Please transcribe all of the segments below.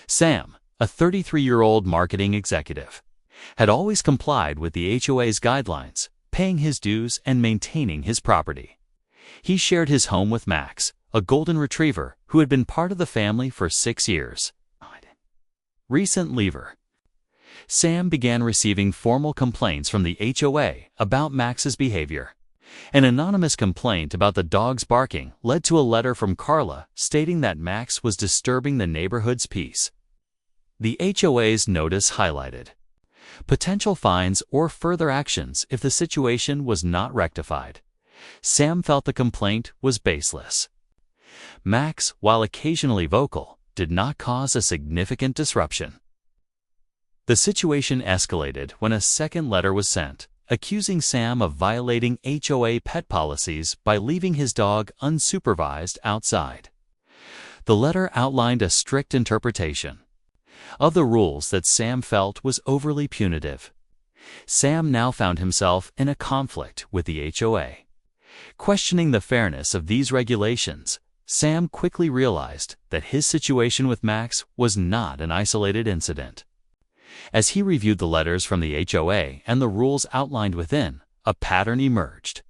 Sam, a 33-year-old marketing executive, had always complied with the HOA's guidelines, paying his dues and maintaining his property. He shared his home with Max, a golden retriever who had been part of the family for 6 years. Recent lever. Sam began receiving formal complaints from the HOA about Max's behavior. An anonymous complaint about the dog's barking led to a letter from Carla stating that Max was disturbing the neighborhood's peace. The HOA's notice highlighted potential fines or further actions if the situation was not rectified. Sam felt the complaint was baseless. Max, while occasionally vocal, did not cause a significant disruption. The situation escalated when a second letter was sent, accusing Sam of violating HOA pet policies by leaving his dog unsupervised outside. The letter outlined a strict interpretation of the rules that Sam felt was overly punitive. Sam now found himself in a conflict with the HOA. Questioning the fairness of these regulations, Sam quickly realized that his situation with Max was not an isolated incident. As he reviewed the letters from the HOA and the rules outlined within, a pattern emerged.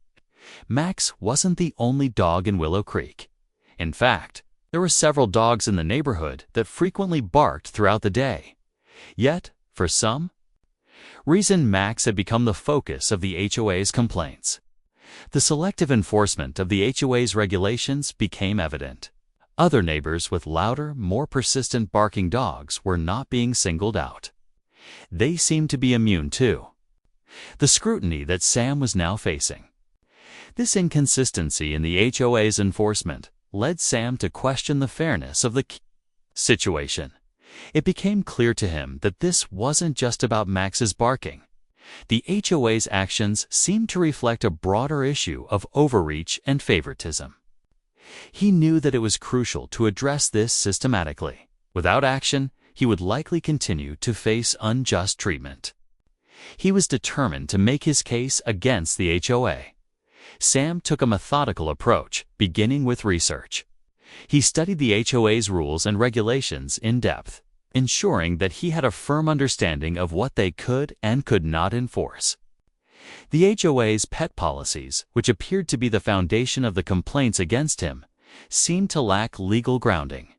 Max wasn't the only dog in Willow Creek. In fact, there were several dogs in the neighborhood that frequently barked throughout the day. Yet, for some reason, Max had become the focus of the HOA's complaints. The selective enforcement of the HOA's regulations became evident. Other neighbors with louder, more persistent barking dogs were not being singled out. They seemed to be immune to the scrutiny that Sam was now facing. This inconsistency in the HOA's enforcement led Sam to question the fairness of the situation. It became clear to him that this wasn't just about Max's barking. The HOA's actions seemed to reflect a broader issue of overreach and favoritism. He knew that it was crucial to address this systematically. Without action, he would likely continue to face unjust treatment. He was determined to make his case against the HOA. Sam took a methodical approach, beginning with research. He studied the HOA's rules and regulations in depth, ensuring that he had a firm understanding of what they could and could not enforce. The HOA's pet policies, which appeared to be the foundation of the complaints against him, seemed to lack legal grounding.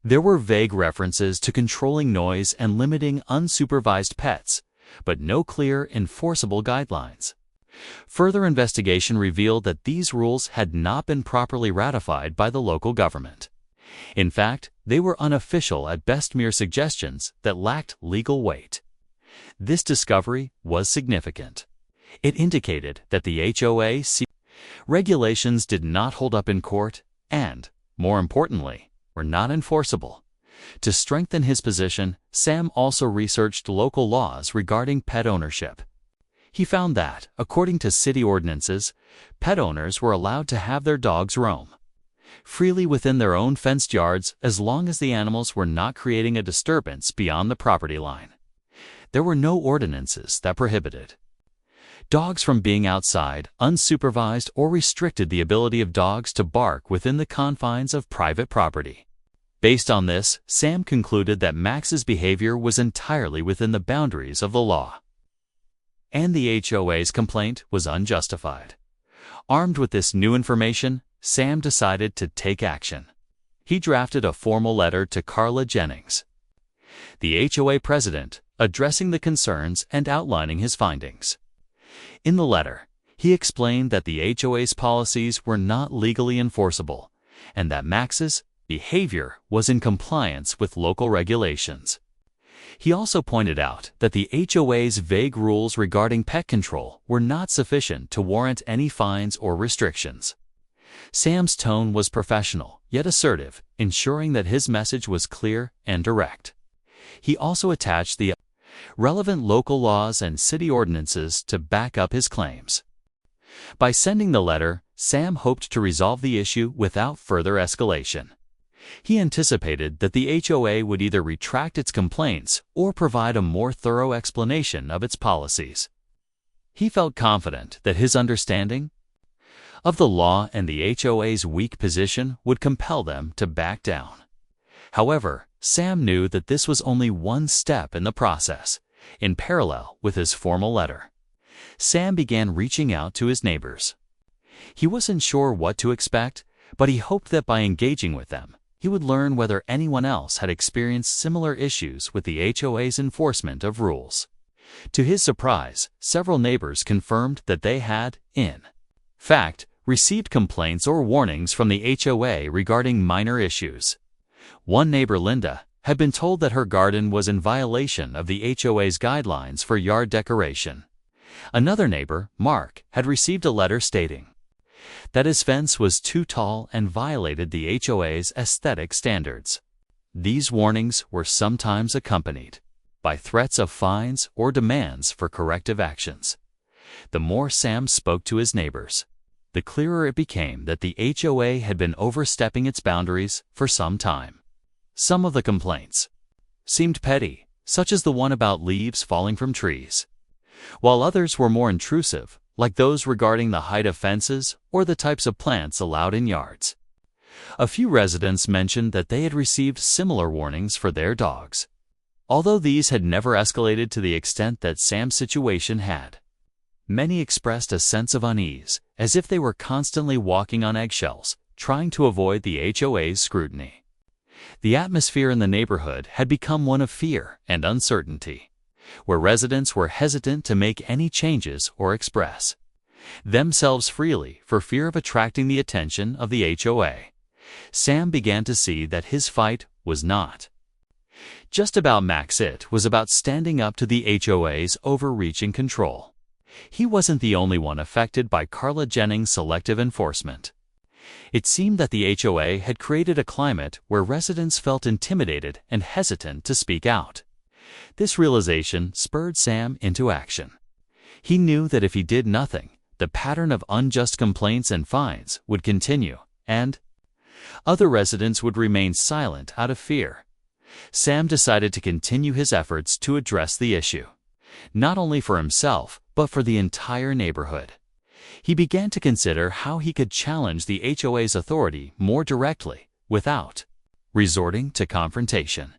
There were vague references to controlling noise and limiting unsupervised pets, but no clear, enforceable guidelines. Further investigation revealed that these rules had not been properly ratified by the local government. In fact, they were unofficial at best, mere suggestions that lacked legal weight. This discovery was significant. It indicated that the HOA regulations did not hold up in court and, more importantly, were not enforceable. To strengthen his position, Sam also researched local laws regarding pet ownership. He found that, according to city ordinances, pet owners were allowed to have their dogs roam freely within their own fenced yards as long as the animals were not creating a disturbance beyond the property line. There were no ordinances that prohibited dogs from being outside, unsupervised, or restricted the ability of dogs to bark within the confines of private property. Based on this, Sam concluded that Max's behavior was entirely within the boundaries of the law, and the HOA's complaint was unjustified. Armed with this new information, Sam decided to take action. He drafted a formal letter to Carla Jennings, the HOA president, addressing the concerns and outlining his findings. In the letter, he explained that the HOA's policies were not legally enforceable and that Max's behavior was in compliance with local regulations. He also pointed out that the HOA's vague rules regarding pet control were not sufficient to warrant any fines or restrictions. Sam's tone was professional, yet assertive, ensuring that his message was clear and direct. He also attached the relevant local laws and city ordinances to back up his claims. By sending the letter, Sam hoped to resolve the issue without further escalation. He anticipated that the HOA would either retract its complaints or provide a more thorough explanation of its policies. He felt confident that his understanding of the law and the HOA's weak position would compel them to back down. However, Sam knew that this was only one step in the process. In parallel with his formal letter, Sam began reaching out to his neighbors. He wasn't sure what to expect, but he hoped that by engaging with them, he would learn whether anyone else had experienced similar issues with the HOA's enforcement of rules. To his surprise, several neighbors confirmed that they had, in fact, received complaints or warnings from the HOA regarding minor issues. One neighbor, Linda, had been told that her garden was in violation of the HOA's guidelines for yard decoration. Another neighbor, Mark, had received a letter stating that his fence was too tall and violated the HOA's aesthetic standards. These warnings were sometimes accompanied by threats of fines or demands for corrective actions. The more Sam spoke to his neighbors, the clearer it became that the HOA had been overstepping its boundaries for some time. Some of the complaints seemed petty, such as the one about leaves falling from trees, while others were more intrusive, like those regarding the height of fences or the types of plants allowed in yards. A few residents mentioned that they had received similar warnings for their dogs, although these had never escalated to the extent that Sam's situation had. Many expressed a sense of unease, as if they were constantly walking on eggshells, trying to avoid the HOA's scrutiny. The atmosphere in the neighborhood had become one of fear and uncertainty, where residents were hesitant to make any changes or express themselves freely for fear of attracting the attention of the HOA. Sam began to see that his fight was not just about Max. It was about standing up to the HOA's overreaching control. He wasn't the only one affected by Carla Jennings' selective enforcement. It seemed that the HOA had created a climate where residents felt intimidated and hesitant to speak out. This realization spurred Sam into action. He knew that if he did nothing, the pattern of unjust complaints and fines would continue, and other residents would remain silent out of fear. Sam decided to continue his efforts to address the issue, not only for himself, but for the entire neighborhood. He began to consider how he could challenge the HOA's authority more directly, without resorting to confrontation.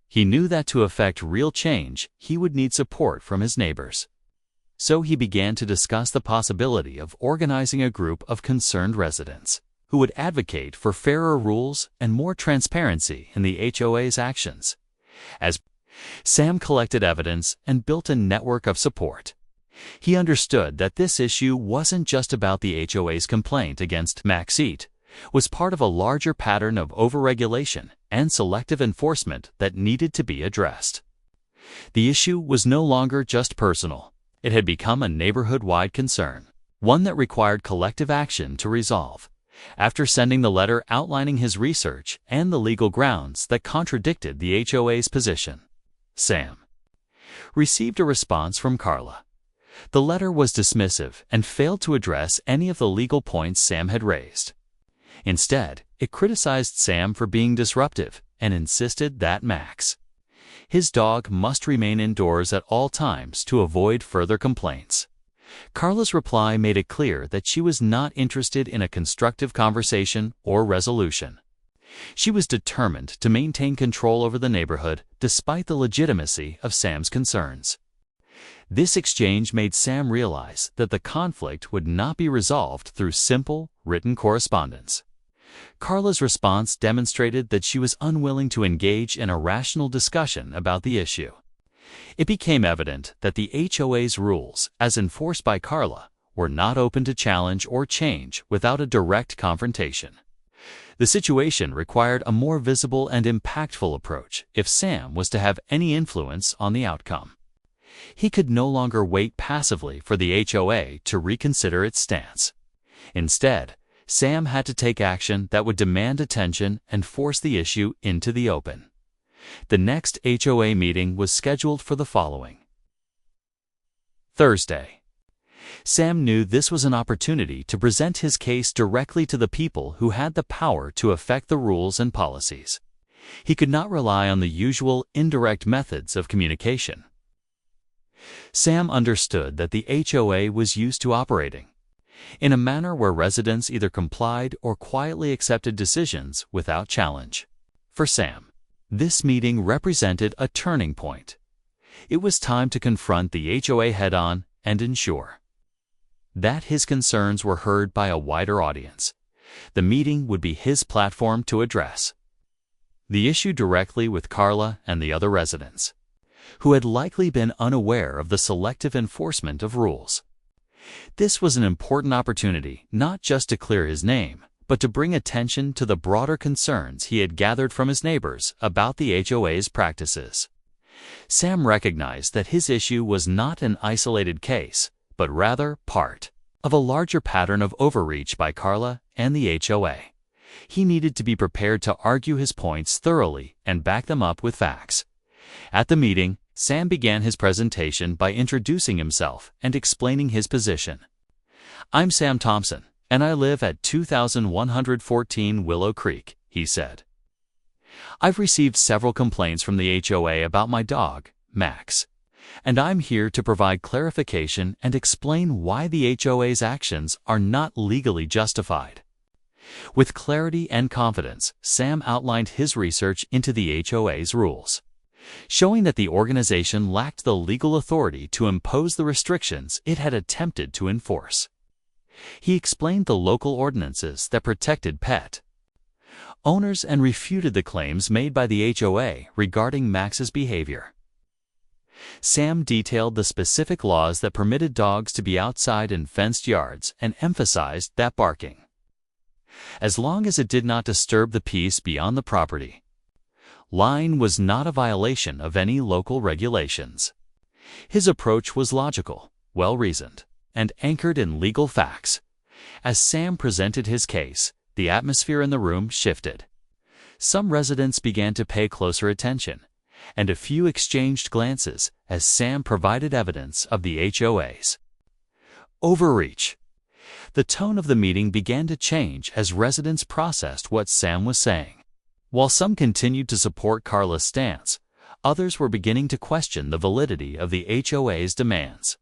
He knew that to effect real change, he would need support from his neighbors. So he began to discuss the possibility of organizing a group of concerned residents who would advocate for fairer rules and more transparency in the HOA's actions. As Sam collected evidence and built a network of support, he understood that this issue wasn't just about the HOA's complaint against Max. It was part of a larger pattern of overregulation and selective enforcement that needed to be addressed. The issue was no longer just personal. It had become a neighborhood-wide concern, one that required collective action to resolve. After sending the letter outlining his research and the legal grounds that contradicted the HOA's position, Sam received a response from Carla. The letter was dismissive and failed to address any of the legal points Sam had raised. Instead, it criticized Sam for being disruptive and insisted that Max, his dog, must remain indoors at all times to avoid further complaints. Carla's reply made it clear that she was not interested in a constructive conversation or resolution. She was determined to maintain control over the neighborhood despite the legitimacy of Sam's concerns. This exchange made Sam realize that the conflict would not be resolved through simple, written correspondence. Carla's response demonstrated that she was unwilling to engage in a rational discussion about the issue. It became evident that the HOA's rules, as enforced by Carla, were not open to challenge or change without a direct confrontation. The situation required a more visible and impactful approach if Sam was to have any influence on the outcome. He could no longer wait passively for the HOA to reconsider its stance. Instead, Sam had to take action that would demand attention and force the issue into the open. The next HOA meeting was scheduled for the following Thursday. Sam knew this was an opportunity to present his case directly to the people who had the power to affect the rules and policies. He could not rely on the usual indirect methods of communication. Sam understood that the HOA was used to operating in a manner where residents either complied or quietly accepted decisions without challenge. For Sam, This meeting represented a turning point. It was time to confront the HOA head-on and ensure that his concerns were heard by a wider audience. The meeting would be his platform to address the issue directly with Carla and the other residents, who had likely been unaware of the selective enforcement of rules. This was an important opportunity not just to clear his name, but to bring attention to the broader concerns he had gathered from his neighbors about the HOA's practices. Sam recognized that his issue was not an isolated case, but rather part of a larger pattern of overreach by Carla and the HOA. He needed to be prepared to argue his points thoroughly and back them up with facts. At the meeting, Sam began his presentation by introducing himself and explaining his position. "I'm Sam Thompson, and I live at 2114 Willow Creek," he said. "I've received several complaints from the HOA about my dog, Max, and I'm here to provide clarification and explain why the HOA's actions are not legally justified." With clarity and confidence, Sam outlined his research into the HOA's rules, showing that the organization lacked the legal authority to impose the restrictions it had attempted to enforce. He explained the local ordinances that protected pet owners and refuted the claims made by the HOA regarding Max's behavior. Sam detailed the specific laws that permitted dogs to be outside in fenced yards and emphasized that barking, as long as it did not disturb the peace beyond the property line, was not a violation of any local regulations. His approach was logical, well-reasoned, and anchored in legal facts. As Sam presented his case, the atmosphere in the room shifted. Some residents began to pay closer attention, and a few exchanged glances as Sam provided evidence of the HOA's overreach. The tone of the meeting began to change as residents processed what Sam was saying. While some continued to support Carla's stance, others were beginning to question the validity of the HOA's demands.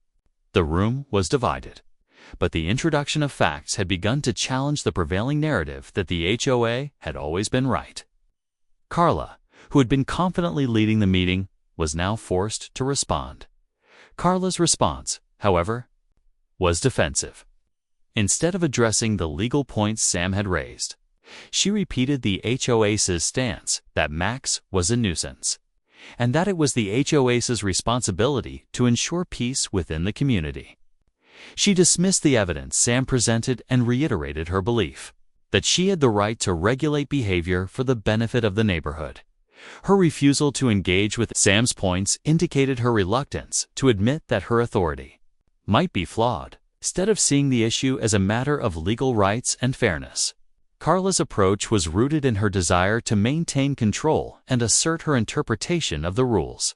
The room was divided, but the introduction of facts had begun to challenge the prevailing narrative that the HOA had always been right. Carla, who had been confidently leading the meeting, was now forced to respond. Carla's response, however, was defensive. Instead of addressing the legal points Sam had raised, she repeated the HOA's stance that Max was a nuisance, and that it was the HOA's responsibility to ensure peace within the community. She dismissed the evidence Sam presented and reiterated her belief that she had the right to regulate behavior for the benefit of the neighborhood. Her refusal to engage with Sam's points indicated her reluctance to admit that her authority might be flawed. Instead of seeing the issue as a matter of legal rights and fairness, Carla's approach was rooted in her desire to maintain control and assert her interpretation of the rules.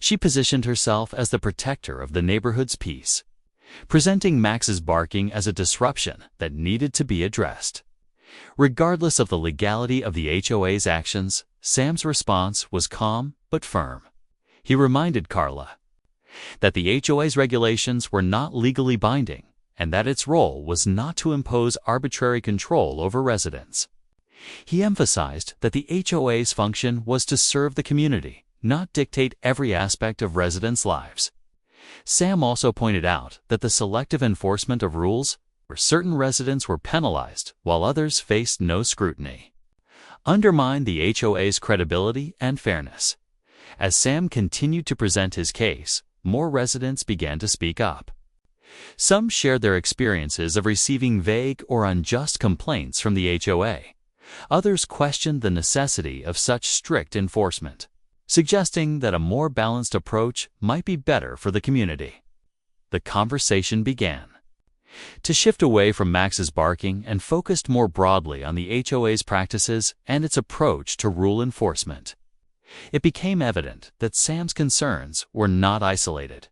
She positioned herself as the protector of the neighborhood's peace, presenting Max's barking as a disruption that needed to be addressed. Regardless of the legality of the HOA's actions, Sam's response was calm but firm. He reminded Carla that the HOA's regulations were not legally binding, and that its role was not to impose arbitrary control over residents. He emphasized that the HOA's function was to serve the community, not dictate every aspect of residents' lives. Sam also pointed out that the selective enforcement of rules, where certain residents were penalized while others faced no scrutiny, undermined the HOA's credibility and fairness. As Sam continued to present his case, more residents began to speak up. Some shared their experiences of receiving vague or unjust complaints from the HOA. Others questioned the necessity of such strict enforcement, suggesting that a more balanced approach might be better for the community. The conversation began to shift away from Max's barking and focused more broadly on the HOA's practices and its approach to rule enforcement. It became evident that Sam's concerns were not isolated.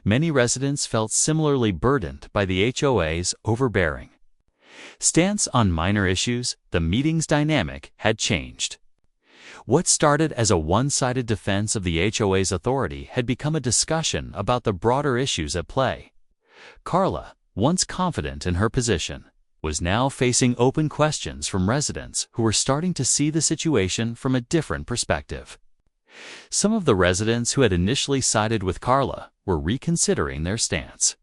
Many residents felt similarly burdened by the HOA's overbearing stance on minor issues. The meeting's dynamic had changed. What started as a one-sided defense of the HOA's authority had become a discussion about the broader issues at play. Carla, once confident in her position, was now facing open questions from residents who were starting to see the situation from a different perspective. Some of the residents who had initially sided with Carla were reconsidering their stance.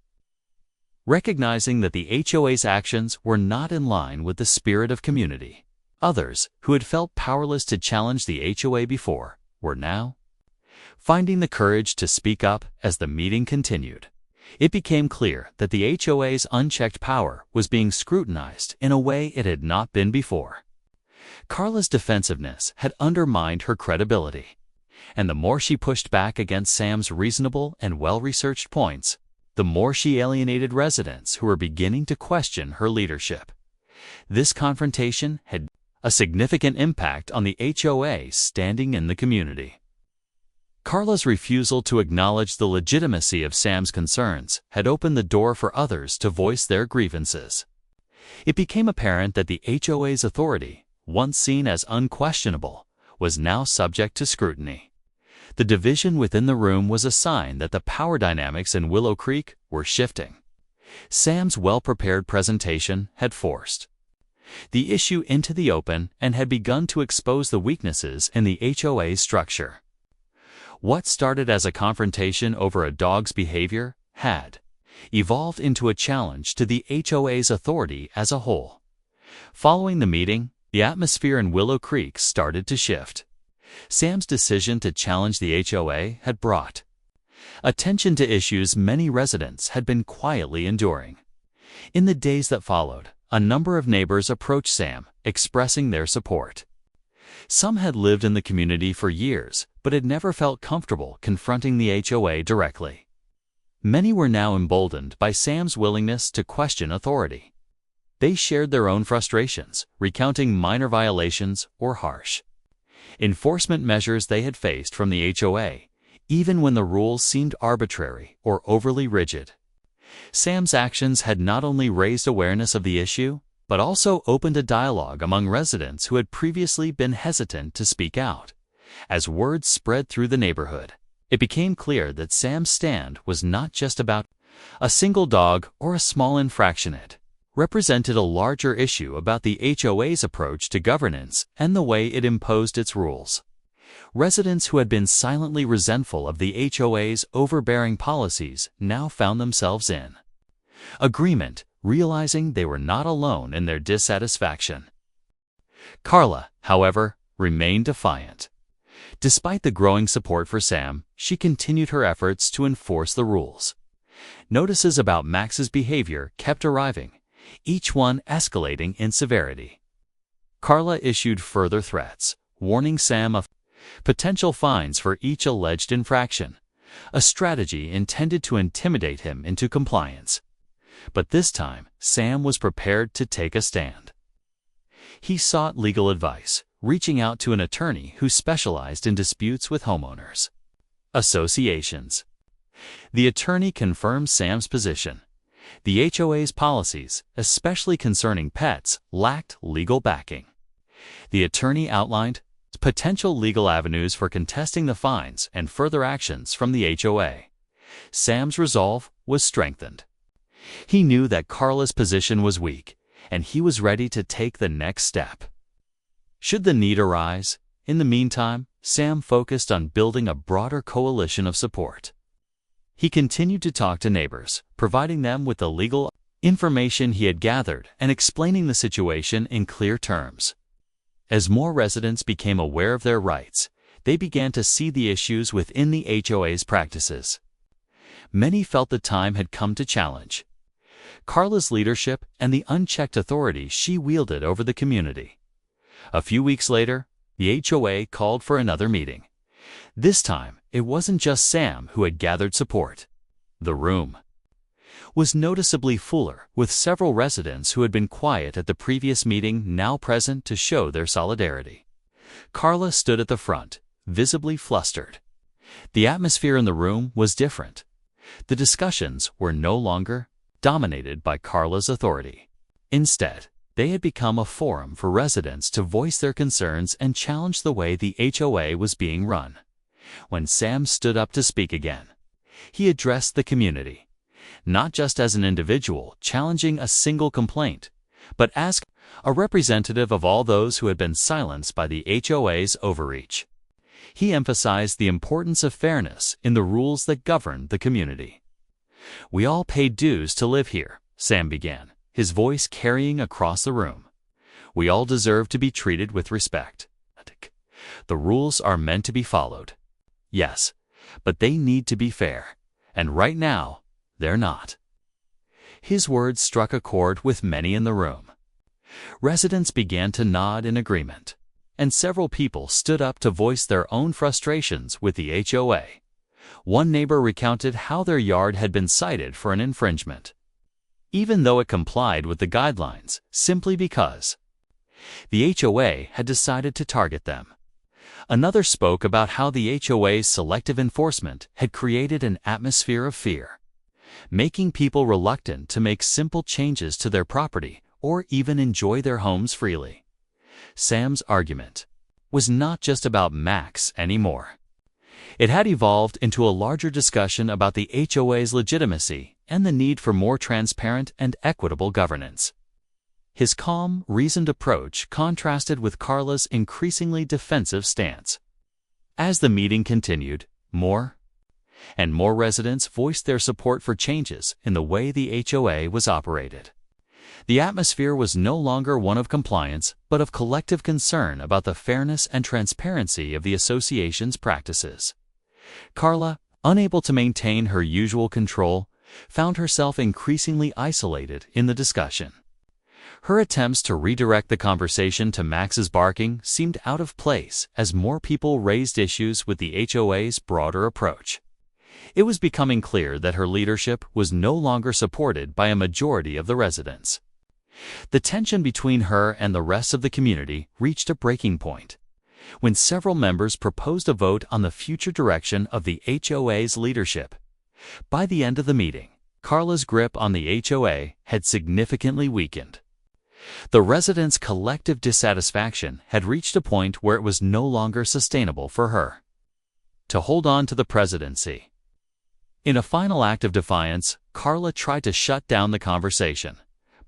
Recognizing that the HOA's actions were not in line with the spirit of community, others, who had felt powerless to challenge the HOA before, were now finding the courage to speak up. As the meeting continued, it became clear that the HOA's unchecked power was being scrutinized in a way it had not been before. Carla's defensiveness had undermined her credibility, and the more she pushed back against Sam's reasonable and well-researched points, the more she alienated residents who were beginning to question her leadership. This confrontation had a significant impact on the HOA's standing in the community. Carla's refusal to acknowledge the legitimacy of Sam's concerns had opened the door for others to voice their grievances. It became apparent that the HOA's authority, once seen as unquestionable, was now subject to scrutiny. The division within the room was a sign that the power dynamics in Willow Creek were shifting. Sam's well-prepared presentation had forced the issue into the open and had begun to expose the weaknesses in the HOA's structure. What started as a confrontation over a dog's behavior had evolved into a challenge to the HOA's authority as a whole. Following the meeting, the atmosphere in Willow Creek started to shift. Sam's decision to challenge the HOA had brought attention to issues many residents had been quietly enduring. In the days that followed, a number of neighbors approached Sam, expressing their support. Some had lived in the community for years, but had never felt comfortable confronting the HOA directly. Many were now emboldened by Sam's willingness to question authority. They shared their own frustrations, recounting minor violations or harsh enforcement measures they had faced from the HOA, even when the rules seemed arbitrary or overly rigid. Sam's actions had not only raised awareness of the issue, but also opened a dialogue among residents who had previously been hesitant to speak out. As word spread through the neighborhood, it became clear that Sam's stand was not just about a single dog or a small infraction. It represented a larger issue about the HOA's approach to governance and the way it imposed its rules. Residents who had been silently resentful of the HOA's overbearing policies now found themselves in agreement, realizing they were not alone in their dissatisfaction. Carla, however, remained defiant. Despite the growing support for Sam, she continued her efforts to enforce the rules. Notices about Max's behavior kept arriving, each one escalating in severity. Carla issued further threats, warning Sam of potential fines for each alleged infraction, a strategy intended to intimidate him into compliance. But this time, Sam was prepared to take a stand. He sought legal advice, reaching out to an attorney who specialized in disputes with homeowners associations. The attorney confirmed Sam's position. The HOA's policies, especially concerning pets, lacked legal backing. The attorney outlined potential legal avenues for contesting the fines and further actions from the HOA. Sam's resolve was strengthened. He knew that Carla's position was weak, and he was ready to take the next step should the need arise. In the meantime, Sam focused on building a broader coalition of support. He continued to talk to neighbors, providing them with the legal information he had gathered and explaining the situation in clear terms. As more residents became aware of their rights, they began to see the issues within the HOA's practices. Many felt the time had come to challenge Carla's leadership and the unchecked authority she wielded over the community. A few weeks later, the HOA called for another meeting. This time, it wasn't just Sam who had gathered support. The room was noticeably fuller, with several residents who had been quiet at the previous meeting now present to show their solidarity. Carla stood at the front, visibly flustered. The atmosphere in the room was different. The discussions were no longer dominated by Carla's authority. Instead, they had become a forum for residents to voice their concerns and challenge the way the HOA was being run. When Sam stood up to speak again, he addressed the community, not just as an individual challenging a single complaint, but as a representative of all those who had been silenced by the HOA's overreach. He emphasized the importance of fairness in the rules that govern the community. "We all pay dues to live here," Sam began, his voice carrying across the room. "We all deserve to be treated with respect. The rules are meant to be followed. Yes, but they need to be fair, and right now, they're not." His words struck a chord with many in the room. Residents began to nod in agreement, and several people stood up to voice their own frustrations with the HOA. One neighbor recounted how their yard had been cited for an infringement, even though it complied with the guidelines, simply because the HOA had decided to target them. Another spoke about how the HOA's selective enforcement had created an atmosphere of fear, making people reluctant to make simple changes to their property or even enjoy their homes freely. Sam's argument was not just about Max anymore. It had evolved into a larger discussion about the HOA's legitimacy and the need for more transparent and equitable governance. His calm, reasoned approach contrasted with Carla's increasingly defensive stance. As the meeting continued, more and more residents voiced their support for changes in the way the HOA was operated. The atmosphere was no longer one of compliance, but of collective concern about the fairness and transparency of the association's practices. Carla, unable to maintain her usual control, found herself increasingly isolated in the discussion. Her attempts to redirect the conversation to Max's barking seemed out of place as more people raised issues with the HOA's broader approach. It was becoming clear that her leadership was no longer supported by a majority of the residents. The tension between her and the rest of the community reached a breaking point when several members proposed a vote on the future direction of the HOA's leadership. By the end of the meeting, Carla's grip on the HOA had significantly weakened. The residents' collective dissatisfaction had reached a point where it was no longer sustainable for her to hold on to the presidency. In a final act of defiance, Carla tried to shut down the conversation,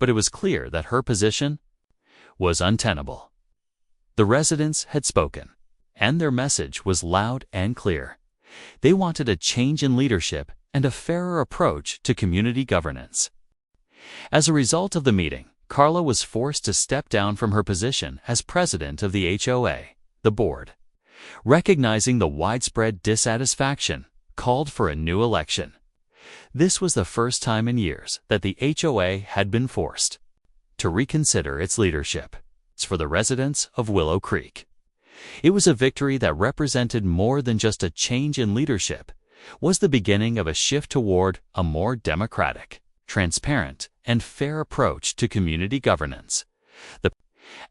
but it was clear that her position was untenable. The residents had spoken, and their message was loud and clear. They wanted a change in leadership and a fairer approach to community governance. As a result of the meeting, Carla was forced to step down from her position as president of the HOA. The board, recognizing the widespread dissatisfaction, called for a new election. This was the first time in years that the HOA had been forced to reconsider its leadership. For the residents of Willow Creek, it was a victory that represented more than just a change in leadership, was the beginning of a shift toward a more democratic, transparent, and fair approach to community governance. The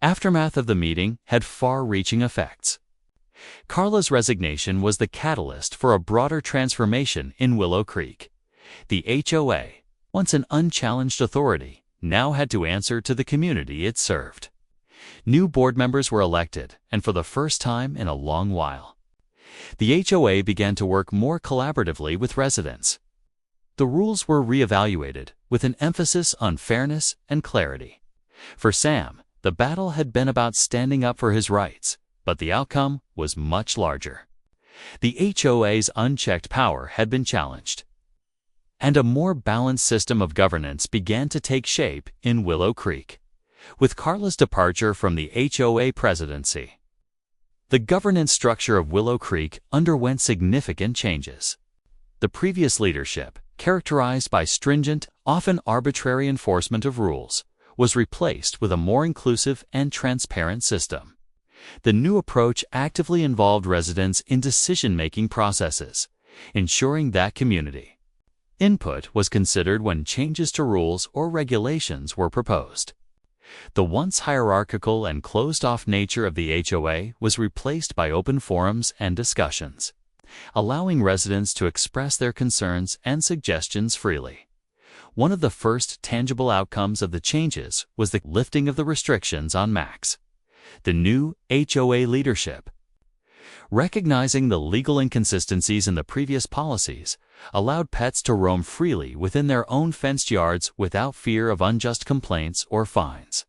aftermath of the meeting had far-reaching effects. Carla's resignation was the catalyst for a broader transformation in Willow Creek. The HOA, once an unchallenged authority, now had to answer to the community it served. New board members were elected, and for the first time in a long while, the HOA began to work more collaboratively with residents. The rules were reevaluated, with an emphasis on fairness and clarity. For Sam, the battle had been about standing up for his rights, but the outcome was much larger. The HOA's unchecked power had been challenged, and a more balanced system of governance began to take shape in Willow Creek. With Carla's departure from the HOA presidency, the governance structure of Willow Creek underwent significant changes. The previous leadership, characterized by stringent, often arbitrary enforcement of rules, was replaced with a more inclusive and transparent system. The new approach actively involved residents in decision-making processes, ensuring that community input was considered when changes to rules or regulations were proposed. The once hierarchical and closed-off nature of the HOA was replaced by open forums and discussions, allowing residents to express their concerns and suggestions freely. One of the first tangible outcomes of the changes was the lifting of the restrictions on Max. The new HOA leadership Recognizing the legal inconsistencies in the previous policies allowed pets to roam freely within their own fenced yards without fear of unjust complaints or fines.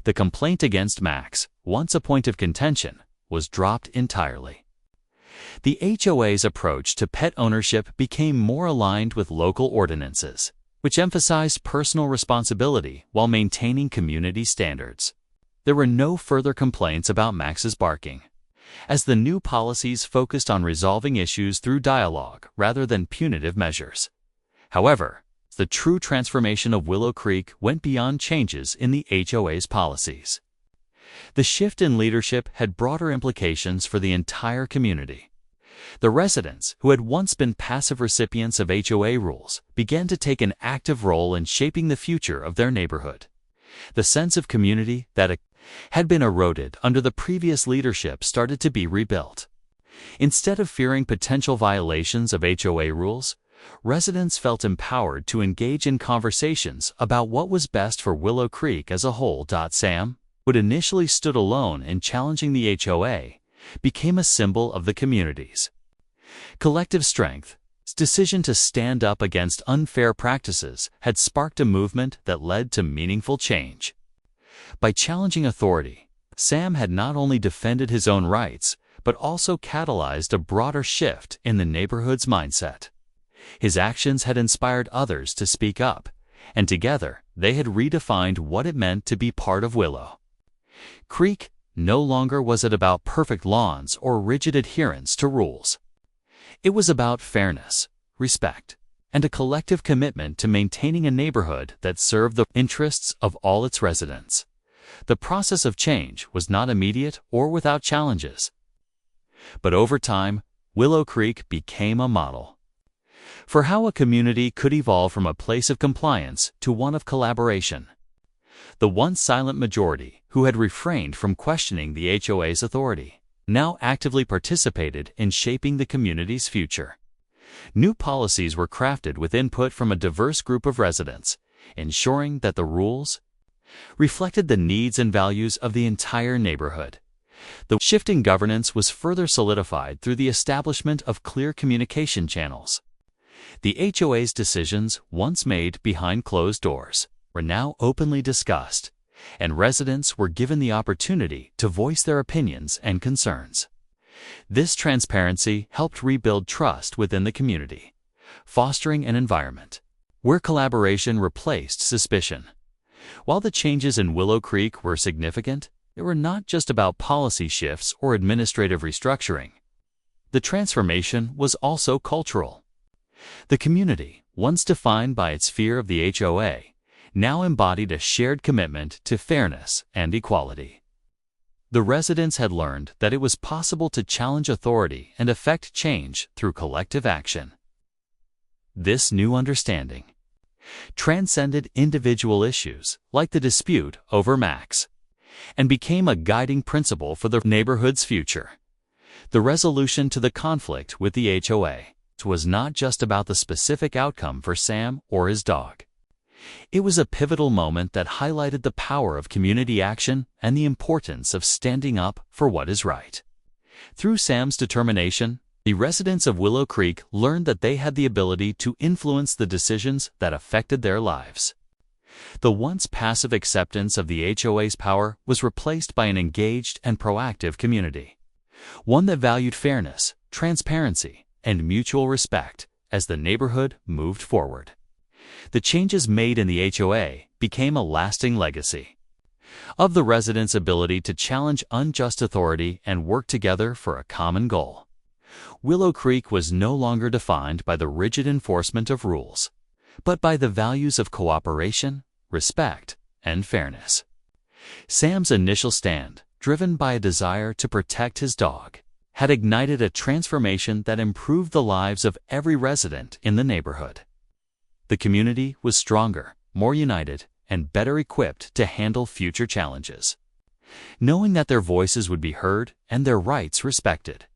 The complaint against Max, once a point of contention, was dropped entirely. The HOA's approach to pet ownership became more aligned with local ordinances, which emphasized personal responsibility while maintaining community standards. There were no further complaints about Max's barking, as the new policies focused on resolving issues through dialogue rather than punitive measures. However, the true transformation of Willow Creek went beyond changes in the HOA's policies. The shift in leadership had broader implications for the entire community. The residents, who had once been passive recipients of HOA rules, began to take an active role in shaping the future of their neighborhood. The sense of community that had been eroded under the previous leadership started to be rebuilt. Instead of fearing potential violations of HOA rules, residents felt empowered to engage in conversations about what was best for Willow Creek as a whole. Sam, who had initially stood alone in challenging the HOA, became a symbol of the community's collective strength. His decision to stand up against unfair practices had sparked a movement that led to meaningful change. By challenging authority, Sam had not only defended his own rights, but also catalyzed a broader shift in the neighborhood's mindset. His actions had inspired others to speak up, and together they had redefined what it meant to be part of Willow Creek. No longer was it about perfect lawns or rigid adherence to rules. It was about fairness, respect, and a collective commitment to maintaining a neighborhood that served the interests of all its residents. The process of change was not immediate or without challenges. But over time, Willow Creek became a model for how a community could evolve from a place of compliance to one of collaboration. The once silent majority, who had refrained from questioning the HOA's authority, now actively participated in shaping the community's future. New policies were crafted with input from a diverse group of residents, ensuring that the rules reflected the needs and values of the entire neighborhood. The shifting governance was further solidified through the establishment of clear communication channels. The HOA's decisions, once made behind closed doors, were now openly discussed, and residents were given the opportunity to voice their opinions and concerns. This transparency helped rebuild trust within the community, fostering an environment where collaboration replaced suspicion. While the changes in Willow Creek were significant, they were not just about policy shifts or administrative restructuring. The transformation was also cultural. The community, once defined by its fear of the HOA, now embodied a shared commitment to fairness and equality. The residents had learned that it was possible to challenge authority and effect change through collective action. This new understanding transcended individual issues like the dispute over Max and became a guiding principle for the neighborhood's future. The resolution to the conflict with the HOA was not just about the specific outcome for Sam or his dog. It was a pivotal moment that highlighted the power of community action and the importance of standing up for what is right. Through Sam's determination, the residents of Willow Creek learned that they had the ability to influence the decisions that affected their lives. The once passive acceptance of the HOA's power was replaced by an engaged and proactive community, one that valued fairness, transparency, and mutual respect as the neighborhood moved forward. The changes made in the HOA became a lasting legacy of the residents' ability to challenge unjust authority and work together for a common goal. Willow Creek was no longer defined by the rigid enforcement of rules, but by the values of cooperation, respect, and fairness. Sam's initial stand, driven by a desire to protect his dog, had ignited a transformation that improved the lives of every resident in the neighborhood. The community was stronger, more united, and better equipped to handle future challenges, knowing that their voices would be heard and their rights respected.